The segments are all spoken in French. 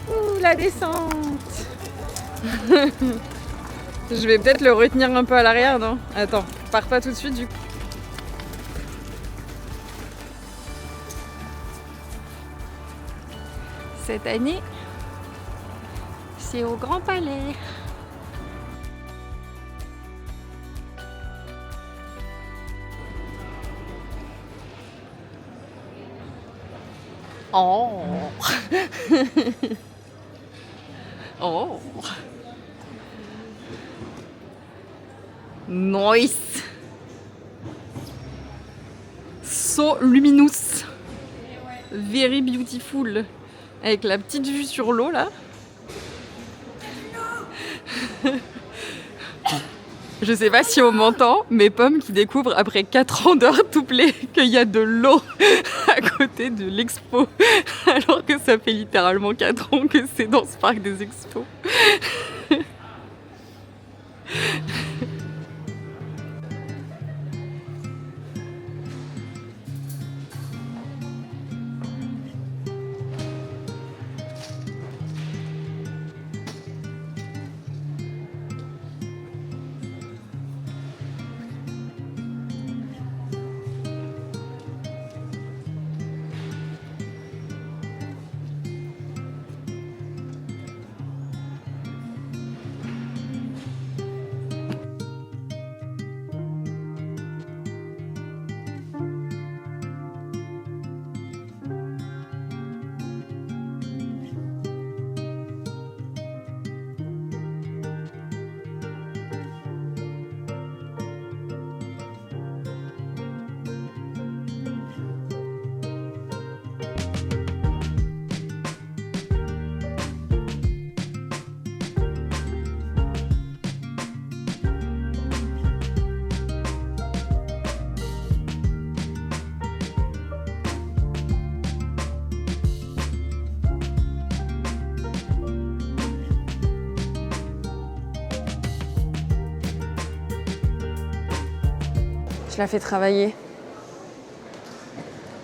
Ouh, la descente. Je vais peut-être le retenir un peu à l'arrière, non? Attends, pars pas tout de suite du coup. Cette année, c'est au Grand Palais. Oh. Oh. Nice. So luminous. Very beautiful. Avec la petite vue sur l'eau là. Je sais pas si on m'entend, mais Pomme qui découvre après 4 ans d'heures doublées qu'il y a de l'eau à côté de l'expo, alors que ça fait littéralement 4 ans que c'est dans ce parc des expos. Je la fais travailler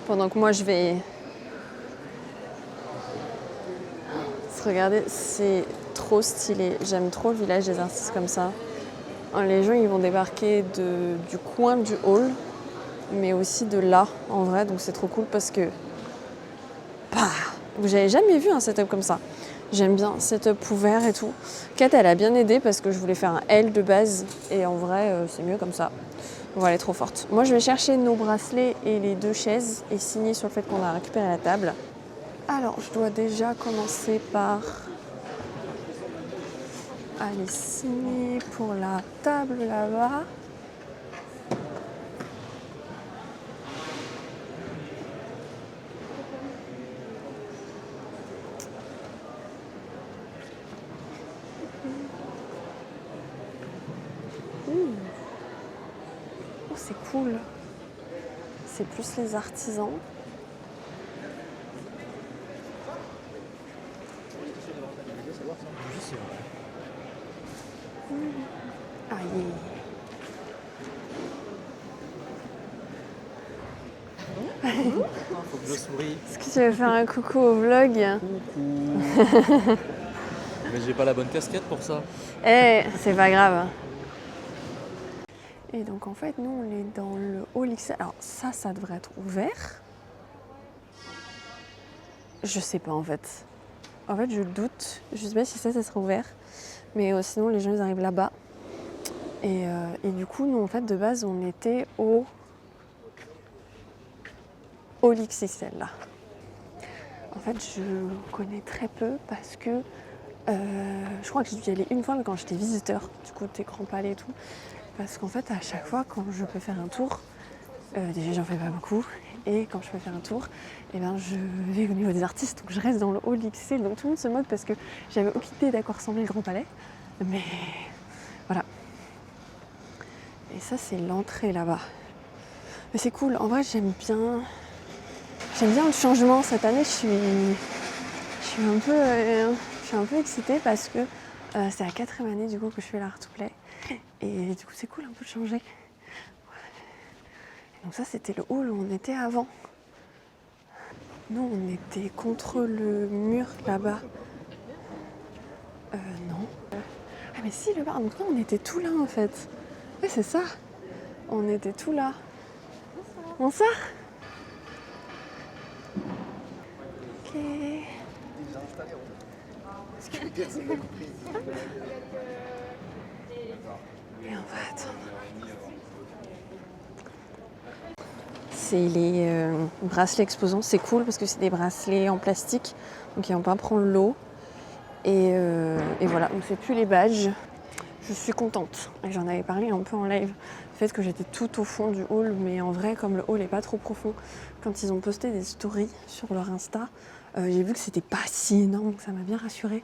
pendant que moi je vais... Regardez, c'est trop stylé. J'aime trop le village des artistes comme ça. Les gens ils vont débarquer du coin du hall, mais aussi de là en vrai, donc c'est trop cool parce que j'avais jamais vu un setup comme ça. J'aime bien, setup ouvert et tout. Kat elle a bien aidé parce que je voulais faire un L de base et en vrai c'est mieux comme ça. Voilà, elle est trop forte. Moi, je vais chercher nos bracelets et les 2 chaises et signer sur le fait qu'on a récupéré la table. Alors, je dois déjà commencer par aller signer pour la table là-bas. Oh, c'est cool. C'est plus les artisans. Ah, Faut que je souris. Est-ce que tu veux faire un coucou au vlog? Coucou. Mais j'ai pas la bonne casquette pour ça. C'est pas grave. Et donc en fait, nous on est dans le hall XL. Alors ça devrait être ouvert. Je sais pas en fait. En fait, je doute. Je sais pas si ça sera ouvert. Mais sinon, les gens ils arrivent là-bas. Et du coup, nous en fait, de base, on était au hall XXL là. En fait, je connais très peu parce que je crois que j'ai dû y aller une fois, mais quand j'étais visiteur, du coup, des Grands Palais et tout. Parce qu'en fait, à chaque fois, quand je peux faire un tour, déjà, j'en fais pas beaucoup. Et quand je peux faire un tour, eh ben, je vais au niveau des artistes. Donc, je reste dans le hall XXL. Donc, tout le monde se moque parce que j'avais aucune idée d'à quoi ressemblait le Grand Palais. Mais voilà. Et ça, c'est l'entrée là-bas. Mais c'est cool, en vrai j'aime bien le changement. Cette année je suis un peu excitée parce que c'est la 4e année du coup que je fais l'art to play. Et du coup c'est cool un peu de changer. Donc ça c'était le hall où on était avant. Nous on était contre le mur là-bas. Non. Ah mais si, le bar, donc non on était tout là en fait. Ouais c'est ça. On était tout là. Bonsoir. Ok. Et on va attendre. C'est les bracelets exposants, c'est cool parce que c'est des bracelets en plastique, donc ils vont pas prendre l'eau. Et voilà, donc c'est plus les badges. Je suis contente. Et j'en avais parlé un peu en live. Le fait que j'étais tout au fond du hall, mais en vrai, comme le hall n'est pas trop profond, quand ils ont posté des stories sur leur Insta, j'ai vu que c'était pas si énorme, donc ça m'a bien rassurée.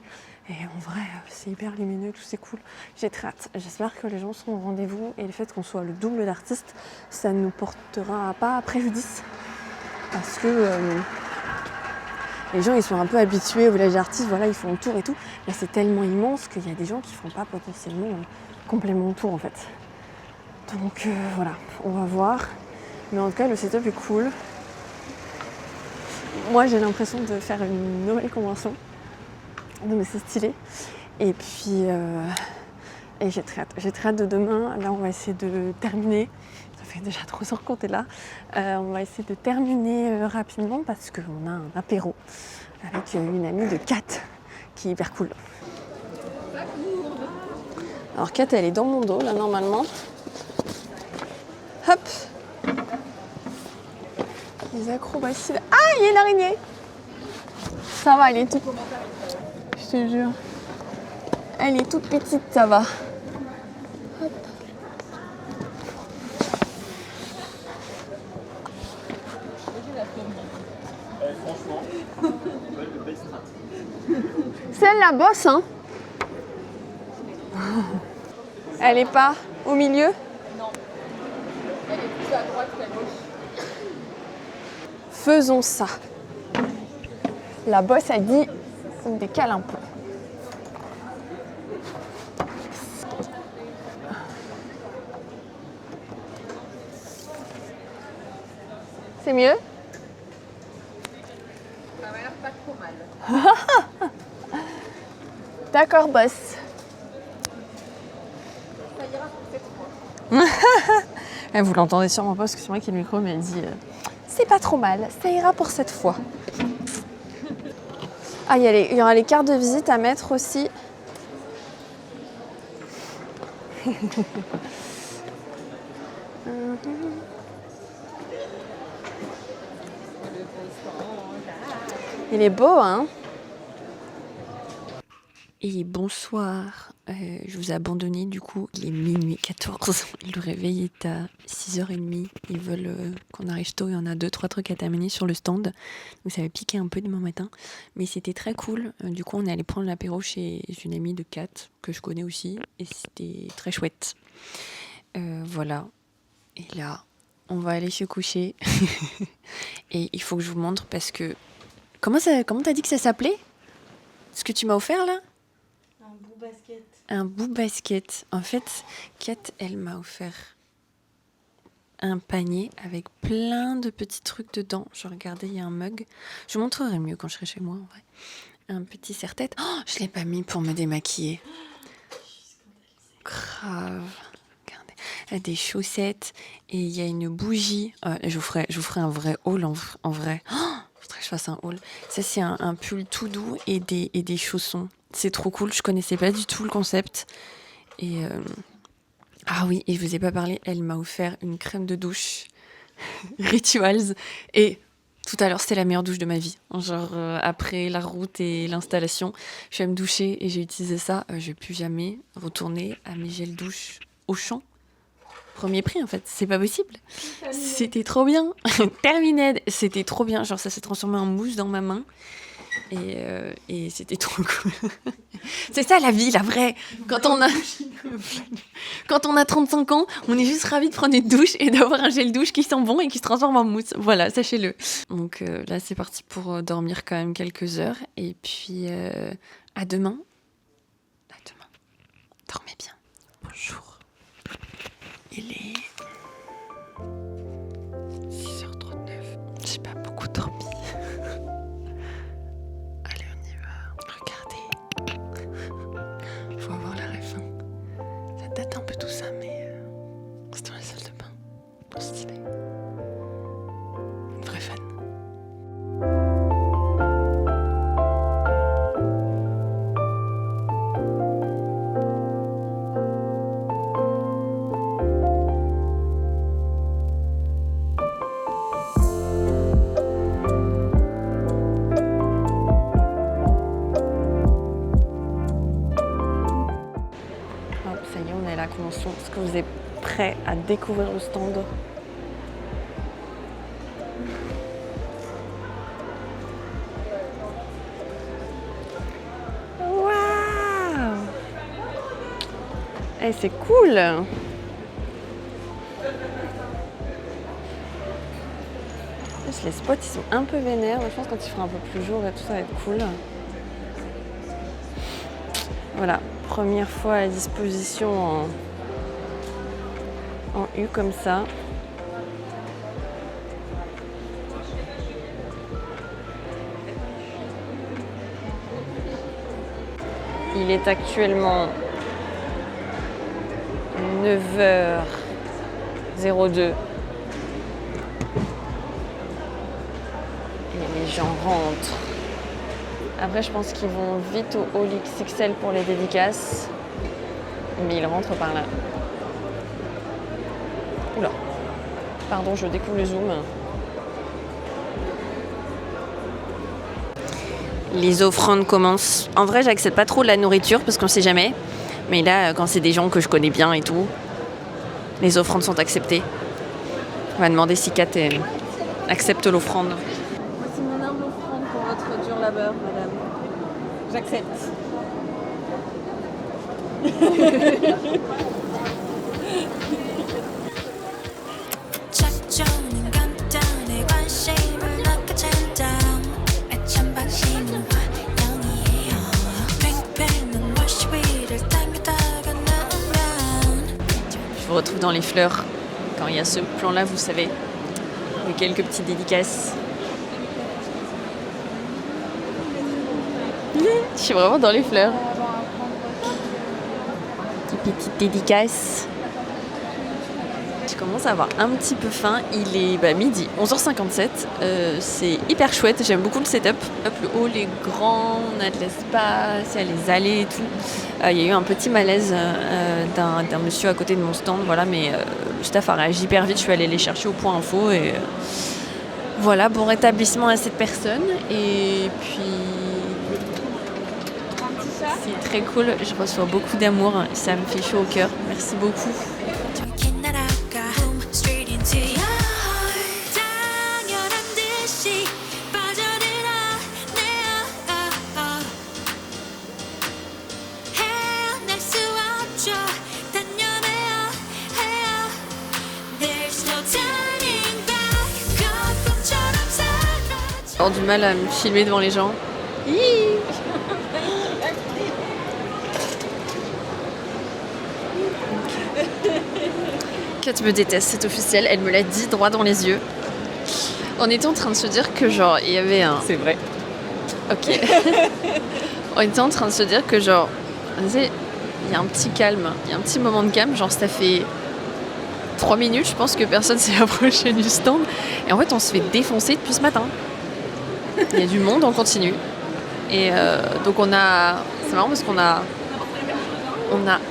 Et en vrai, c'est hyper lumineux, tout c'est cool. J'ai très hâte. J'espère que les gens seront au rendez-vous et le fait qu'on soit le double d'artistes, ça ne nous portera pas préjudice. Parce que les gens ils sont un peu habitués au village d'artistes, voilà, ils font le tour et tout. Là c'est tellement immense qu'il y a des gens qui font pas potentiellement complètement le tour en fait. Donc voilà, on va voir. Mais en tout cas le setup est cool. Moi j'ai l'impression de faire une nouvelle convention. Non mais c'est stylé. Et puis j'ai très hâte. J'ai très hâte de demain. Là on va essayer de terminer. Ça fait déjà 3 heures qu'on est là. On va essayer de terminer rapidement parce qu'on a un apéro avec une amie de Kat qui est hyper cool. Alors Kat elle est dans mon dos là normalement. Hop. Les acrobaties. Ah il y a une araignée. Ça va, elle est toute. Je te jure. Elle est toute petite, ça va. Hop. Celle-là bosse, hein. Elle est pas au milieu? Non. Elle est plus à droite qu'à gauche. Faisons ça. La bosse a dit on décale un peu. C'est mieux? Ça m'a l'air pas trop mal. D'accord, boss. Ça ira pour cette fois. Vous l'entendez sûrement pas parce que c'est moi qui ai le micro, mais elle dit c'est pas trop mal, ça ira pour cette fois. Ah, il y aura les cartes de visite à mettre aussi. Il est beau, hein? Et bonsoir, je vous ai abandonné du coup, il est minuit 14, le réveil est à 6h30, ils veulent qu'on arrive tôt, il y en a 2-3 trucs à terminer sur le stand, donc ça va piquer un peu demain matin, mais c'était très cool, du coup on est allé prendre l'apéro chez une amie de Kat, que je connais aussi, et c'était très chouette. Voilà, et là, on va aller se coucher, et il faut que je vous montre parce que, comment t'as dit que ça s'appelait? Ce que tu m'as offert là? Basket. Un bout basket. En fait, Kat, elle m'a offert un panier avec plein de petits trucs dedans. Je regardais, il y a un mug. Je vous montrerai mieux quand je serai chez moi, en vrai. Un petit serre-tête. Oh, je l'ai pas mis pour me démaquiller. Grave. Regardez. Des chaussettes. Et il y a une bougie. Je vous ferai un vrai haul en vrai. Oh, faudrait que je fasse un haul. Ça, c'est un pull tout doux et des chaussons. C'est trop cool, je connaissais pas du tout le concept. Et ah oui, et je vous ai pas parlé, elle m'a offert une crème de douche Rituals. Et tout à l'heure, c'était la meilleure douche de ma vie. Genre, après la route et l'installation, je vais me doucher et j'ai utilisé ça. Je vais plus jamais retourner à mes gels douche au champ. Premier prix en fait, c'est pas possible. C'était trop bien. Terminé, c'était trop bien. Genre, ça s'est transformé en mousse dans ma main. Et c'était trop cool. C'est ça la vie, la vraie. Quand on a 35 ans, on est juste ravis de prendre une douche et d'avoir un gel douche qui sent bon et qui se transforme en mousse. Voilà, sachez-le. Donc là, c'est parti pour dormir quand même quelques heures. Et puis, à demain. À demain. Dormez bien. Bonjour. Il est 6h39. J'ai pas beaucoup dormi. Allez, on y va. Regardez. Faut avoir la ref. Ça date un peu tout ça, mais c'est dans la salle de bain. Trop stylé. Une vraie fan. Ça y est, on est à la convention. Est-ce que vous êtes prêts à découvrir le stand? Waouh! Eh, c'est cool! En plus, les spots, ils sont un peu vénères. Mais je pense que quand il fera un peu plus jour et tout, ça va être cool. Voilà, première fois à disposition en U comme ça. Il est actuellement 9h02. Et les gens rentrent. Après, je pense qu'ils vont vite au Hall XXL pour les dédicaces. Mais ils rentrent par là. Oula. Pardon, je découvre le zoom. Les offrandes commencent. En vrai, j'accepte pas trop la nourriture parce qu'on sait jamais. Mais là, quand c'est des gens que je connais bien et tout, les offrandes sont acceptées. On va demander si Kat accepte l'offrande. Voici mon humble offrande pour votre dur labeur, madame. J'accepte. Je vous retrouve dans les fleurs. Quand il y a ce plan-là, vous savez, il y a quelques petites dédicaces. Je suis vraiment dans les fleurs. Des petites dédicaces. Je commence à avoir un petit peu faim. Il est midi, 11h57. C'est hyper chouette. J'aime beaucoup le setup. Le hall est grand, on a de l'espace, il y a les allées et tout. Il y a eu un petit malaise d'un monsieur à côté de mon stand, voilà, mais le staff a réagi hyper vite. Je suis allée les chercher au point info et voilà, bon rétablissement à cette personne. Et puis c'est très cool. Je reçois beaucoup d'amour. Ça me fait chaud au cœur. Merci beaucoup. J'ai du mal à me filmer devant les gens. Kat me déteste, c'est officiel. Elle me l'a dit droit dans les yeux. On était en train de se dire que genre il y avait un... C'est vrai. Ok. On était en train de se dire que genre... il y a un petit calme, il y a un petit moment de calme. Genre ça fait 3 minutes, je pense que personne s'est approché du stand. Et en fait on se fait défoncer depuis ce matin. Il y a du monde, on continue. Et donc on a... C'est marrant parce qu'on a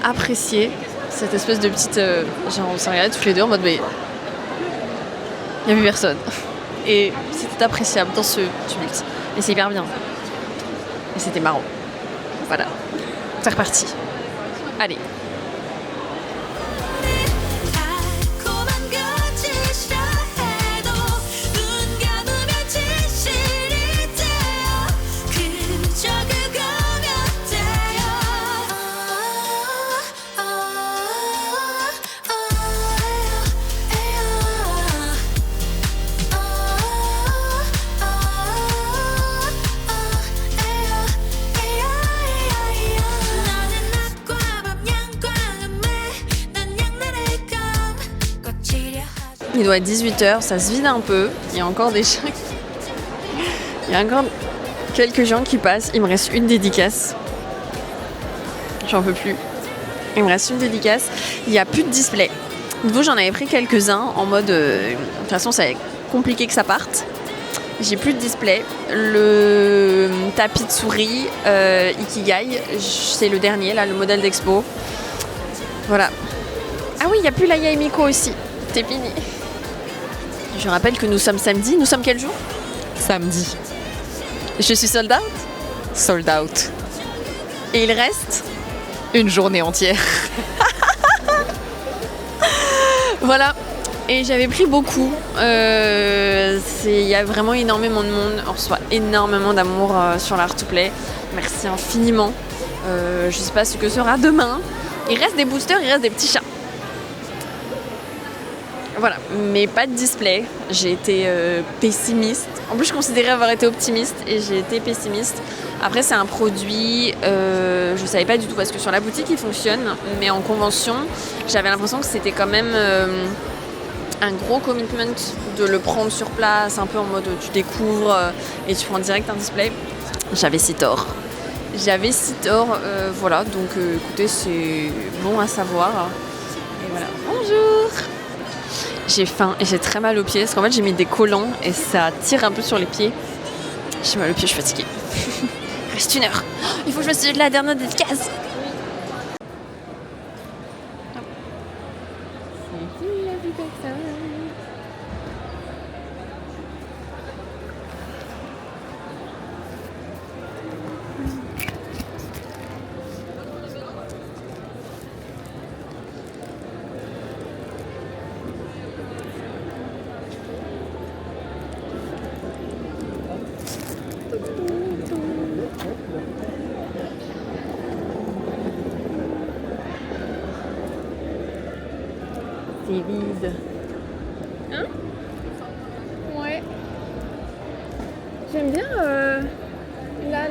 apprécié cette espèce de petite... genre on s'est regardé tous les deux en mode mais... Il n'y a plus personne. Et c'était appréciable dans ce tumulte. Et c'est hyper bien. Et c'était marrant. Voilà. C'est reparti. Allez. il doit être 18h, ça se vide un peu. Il y a encore des gens. Il y a encore quelques gens qui passent. Il me reste une dédicace. J'en peux plus. Il me reste une dédicace. Il n'y a plus de display. Vous, j'en avais pris quelques-uns en mode. De toute façon, c'est compliqué que ça parte. J'ai plus de display. Le tapis de souris Ikigai, c'est le dernier, là, le modèle d'expo. Voilà. Ah oui, il n'y a plus la Yaemiko aussi. C'est fini. Je rappelle que nous sommes samedi. Nous sommes quel jour? Samedi. Je suis sold out. Sold out. Et il reste Une journée entière. Voilà. Et j'avais pris beaucoup. Il y a vraiment énormément de monde. On reçoit énormément d'amour sur l'Art to Play. Merci infiniment. Je ne sais pas ce que sera demain. Il reste des boosters, il reste des petits chats. Voilà, mais pas de display. J'ai été pessimiste. En plus, je considérais avoir été optimiste et j'ai été pessimiste. Après, c'est un produit, je savais pas du tout parce que sur la boutique, il fonctionne. Mais en convention, j'avais l'impression que c'était quand même un gros commitment de le prendre sur place, un peu en mode tu découvres et tu prends direct un display. J'avais si tort. Voilà, donc écoutez, c'est bon à savoir. Et voilà, bonjour. J'ai faim et j'ai très mal aux pieds parce qu'en fait j'ai mis des collants et ça tire un peu sur les pieds. J'ai mal aux pieds, je suis fatiguée. Reste 1 heure. Il faut que je me suive de la dernière dédicace. C'est vide. Hein? Ouais. J'aime bien là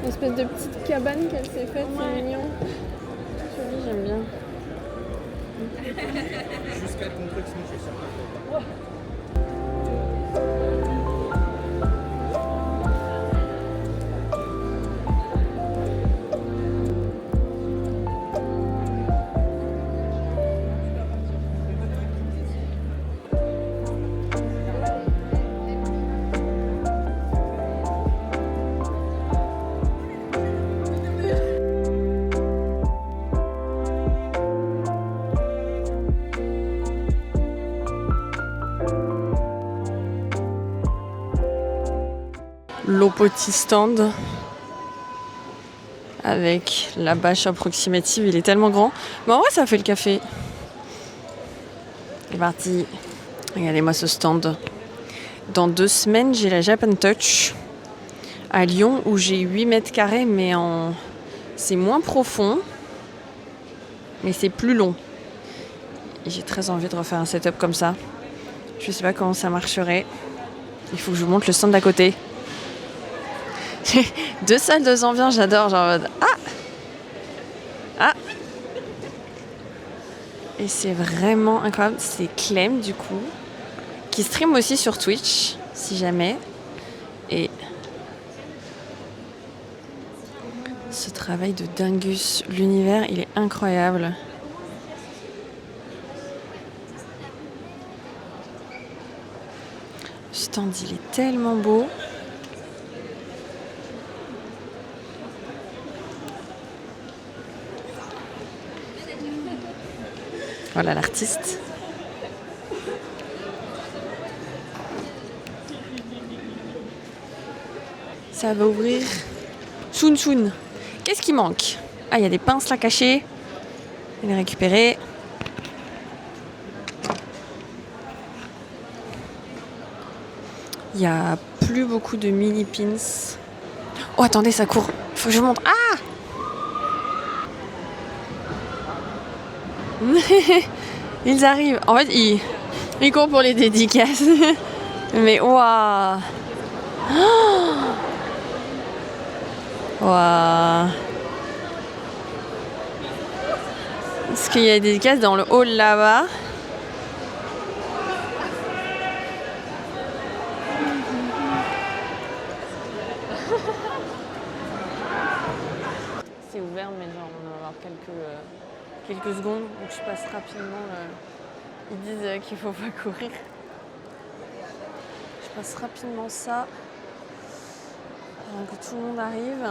l'espèce de petite cabane qu'elle s'est faite, c'est mignon. Joli, j'aime bien. Jusqu'à le complexe, c'est ça. L'Opoti stand avec la bâche approximative, il est tellement grand. Mais en vrai, ça fait le café. C'est parti. Regardez-moi ce stand. Dans 2 semaines, j'ai la Japan Touch à Lyon où j'ai 8 mètres carrés, mais c'est moins profond, mais c'est plus long. Et j'ai très envie de refaire un setup comme ça. Je sais pas comment ça marcherait. Il faut que je vous montre le stand d'à côté. 2 salles, 2 ambiances, j'adore. Genre, ah. Et c'est vraiment incroyable. C'est Clem, du coup, qui stream aussi sur Twitch, si jamais. Et ce travail de dingus, l'univers, il est incroyable. Le stand, il est tellement beau. Voilà l'artiste. Ça va ouvrir. Soun soun. Qu'est-ce qui manque? Ah, il y a des pinces là cachées. Je vais les récupérer. Il n'y a plus beaucoup de mini pins. Oh, attendez, ça court. Faut que je monte. Ah! Ils arrivent. En fait, ils courent pour les dédicaces. Mais waouh! Waouh! Est-ce qu'il y a des dédicaces dans le hall là-bas? quelques secondes, donc je passe rapidement. Ils disent qu'il faut pas courir. Je passe rapidement ça avant que tout le monde arrive.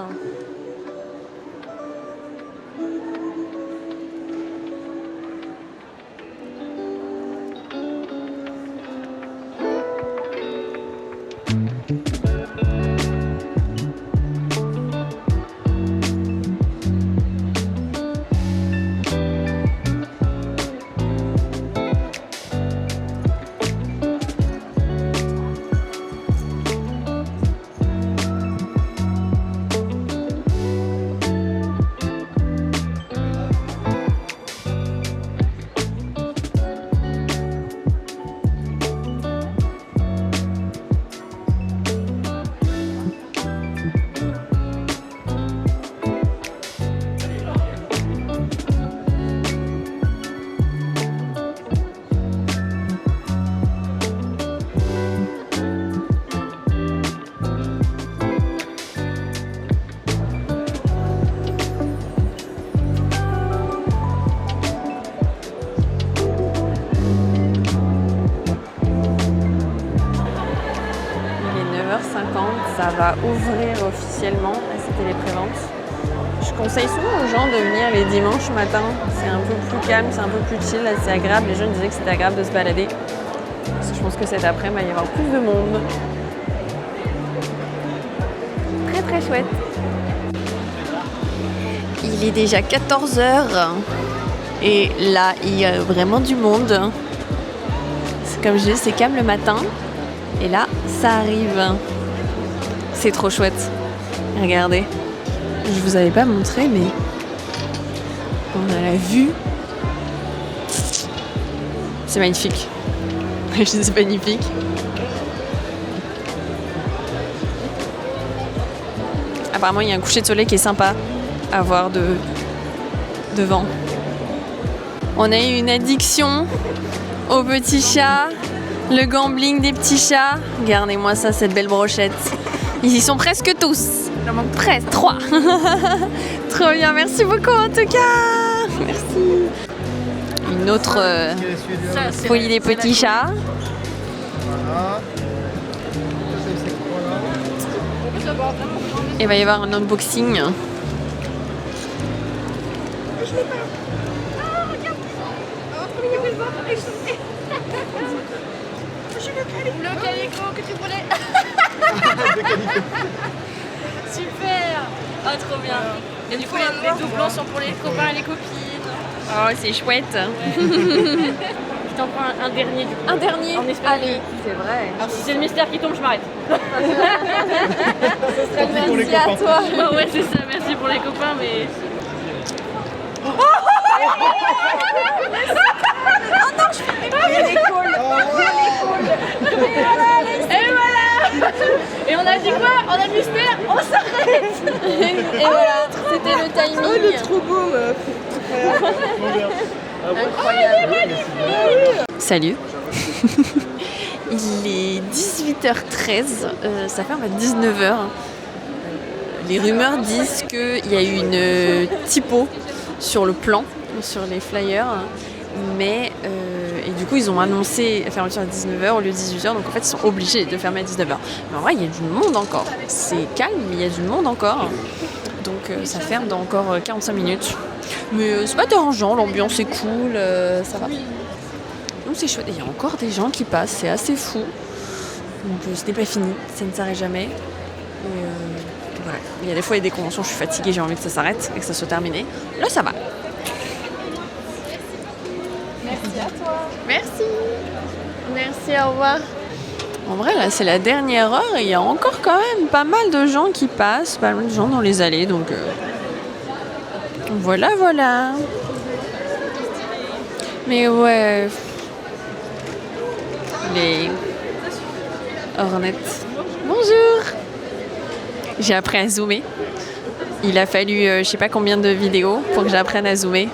Ça va ouvrir officiellement. Là, c'était les préventes. Je conseille souvent aux gens de venir les dimanches matin. C'est un peu plus calme, c'est un peu plus chill. Là, c'est agréable. Les jeunes disaient que c'était agréable de se balader. Parce que je pense que cet après, il va y avoir plus de monde. Très très chouette. Il est déjà 14h. Et là, il y a vraiment du monde. C'est comme je dis, c'est calme le matin. Et là, ça arrive. C'est trop chouette. Regardez. Je vous avais pas montré, mais on a la vue. C'est magnifique. C'est magnifique. Apparemment, il y a un coucher de soleil qui est sympa à voir devant. On a eu une addiction aux petits chats. Le gambling des petits chats. Regardez-moi ça, cette belle brochette. Ils y sont presque tous. Il en manque presque 3. Trop bien, merci beaucoup en tout cas. Merci. Une autre folie des petits chats. Voilà. Et il va y avoir un unboxing. Le calico que tu voulais. Super. Oh, trop bien. Et du coup, les doublons sont pour les copains et les copines. Oh, c'est chouette. Je t'en prends un dernier du coup. Un dernier. En espérant Allez, c'est vrai. Alors si c'est le mystère qui tombe, je m'arrête. Merci à toi. Oh ouais, c'est ça. Merci pour les copains, mais... Et voilà. Et on a dit quoi? On a mystère, on s'arrête. Et voilà, c'était le timing. Oh, il est trop beau, meuf. Incroyable. Salut. Il est 18h13, ça ferme à 19h. Les rumeurs disent qu'il y a eu une typo sur le plan, sur les flyers, mais et du coup ils ont annoncé la fermeture à 19h au lieu de 18h, donc en fait ils sont obligés de fermer à 19h. Mais en vrai il y a du monde encore, c'est calme mais il y a du monde encore, donc ça ferme dans encore 45 minutes. Mais c'est pas dérangeant, l'ambiance est cool, ça va. Donc c'est chouette, et il y a encore des gens qui passent, c'est assez fou. Donc ce n'est pas fini, ça ne s'arrête jamais. Et voilà. Il y a des fois il y a des conventions, je suis fatiguée, j'ai envie que ça s'arrête et que ça soit terminé. Là ça va. Merci à toi. Merci. Merci, au revoir. En vrai, là, c'est la dernière heure et il y a encore quand même pas mal de gens qui passent, pas mal de gens dans les allées, donc voilà, voilà. Mais ouais, les Hornets. Bonjour. J'ai appris à zoomer. Il a fallu je sais pas combien de vidéos pour que j'apprenne à zoomer.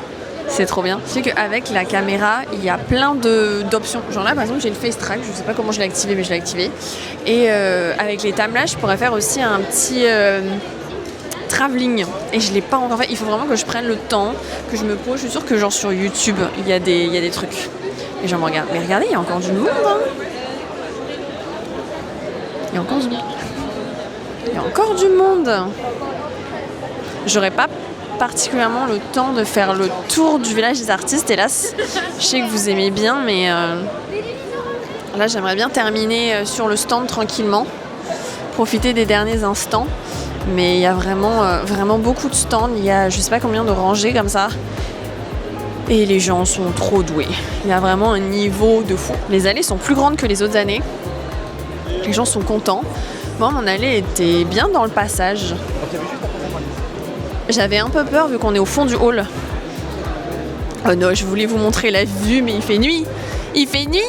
C'est trop bien. C'est qu'avec la caméra, il y a plein d'options. Genre là, par exemple, j'ai le face track. Je sais pas comment je l'ai activé, mais je l'ai activé. Et avec les timelapses, je pourrais faire aussi un petit travelling et je l'ai pas encore fait. Il faut vraiment que je prenne le temps, que je me pose. Je suis sûre que genre sur YouTube, il y a des trucs. Les gens me regardent. Mais regardez, il y a encore du monde. Hein. Il y a encore du monde. Il y a encore du monde. J'aurais pas particulièrement le temps de faire le tour du village des artistes, hélas. Je sais que vous aimez bien, mais là j'aimerais bien terminer sur le stand tranquillement, profiter des derniers instants. Mais il y a vraiment beaucoup de stands, il y a je sais pas combien de rangées comme ça. Et les gens sont trop doués. Il y a vraiment un niveau de fou. Les allées sont plus grandes que les autres années. Les gens sont contents. Moi, mon allée était bien dans le passage. J'avais un peu peur vu qu'on est au fond du hall. Oh non, je voulais vous montrer la vue, mais il fait nuit. Il fait nuit.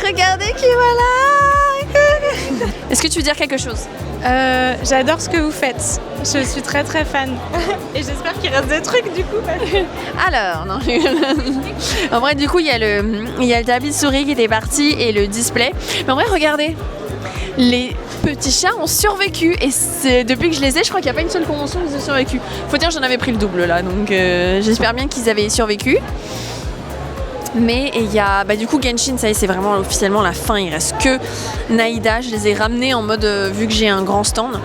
Regardez qui voilà. Est-ce que tu veux dire quelque chose? J'adore ce que vous faites. Je suis très très fan. Et j'espère qu'il reste des trucs du coup. Alors, non. En vrai, du coup, il y a le tapis de souris qui était parti et le display. Mais en vrai, regardez. Les petits chats ont survécu et depuis que je les ai, je crois qu'il n'y a pas une seule convention où ils ont survécu. Faut dire, j'en avais pris le double là, donc j'espère bien qu'ils avaient survécu. Mais il y a, du coup, Genshin, ça y est, c'est vraiment officiellement la fin. Il reste que Naïda. Je les ai ramenés en mode, vu que j'ai un grand stand.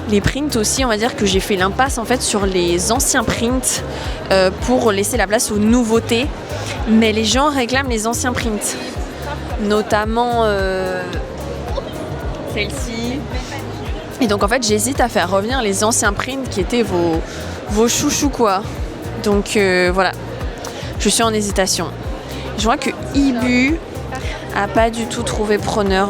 Les prints aussi, on va dire que j'ai fait l'impasse en fait sur les anciens prints pour laisser la place aux nouveautés. Mais les gens réclament les anciens prints, notamment celle-ci. Et donc en fait, j'hésite à faire revenir les anciens prints qui étaient vos chouchous quoi. Donc voilà, je suis en hésitation. Je vois que Ibu a pas du tout trouvé preneur.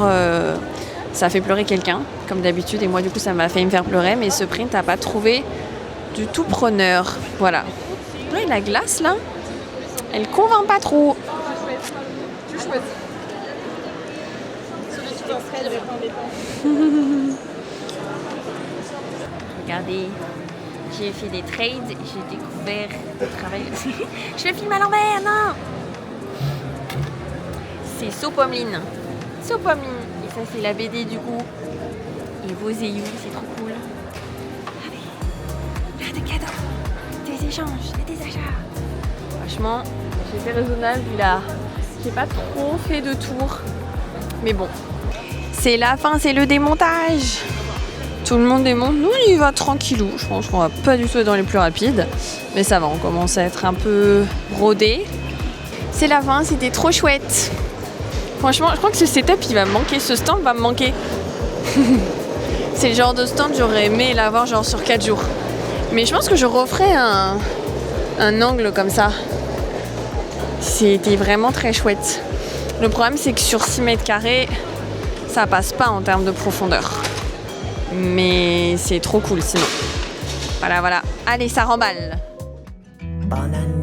Ça a fait pleurer quelqu'un, comme d'habitude, et moi du coup ça m'a fait me faire pleurer, mais ce print n'a pas trouvé du tout preneur. Voilà. Ouais, la glace là, elle convainc pas trop. Tu choisis. Celui qui penserait de Regardez, j'ai fait des trades, j'ai découvert le travail aussi. Je le filme à l'envers, non. C'est Sopomeline. Sopomeline. Et ça, c'est la BD du coup. Et vos ayous, c'est trop cool. Plein de cadeaux, des échanges et des achats. Franchement, j'ai fait raisonnable là. J'ai pas trop fait de tours. Mais bon. C'est la fin, c'est le démontage. Tout le monde démonte. Nous, on y va tranquillou. Je pense qu'on va pas du tout être dans les plus rapides. Mais ça va, on commence à être un peu rodé. C'est la fin, c'était trop chouette. Franchement, je crois que ce setup, il va me manquer. Ce stand va me manquer. C'est le genre de stand, j'aurais aimé l'avoir genre sur 4 jours. Mais je pense que je referai un angle comme ça. C'était vraiment très chouette. Le problème, c'est que sur 6 mètres carrés, ça passe pas en termes de profondeur. Mais c'est trop cool sinon. Voilà. Allez, ça remballe. Banane.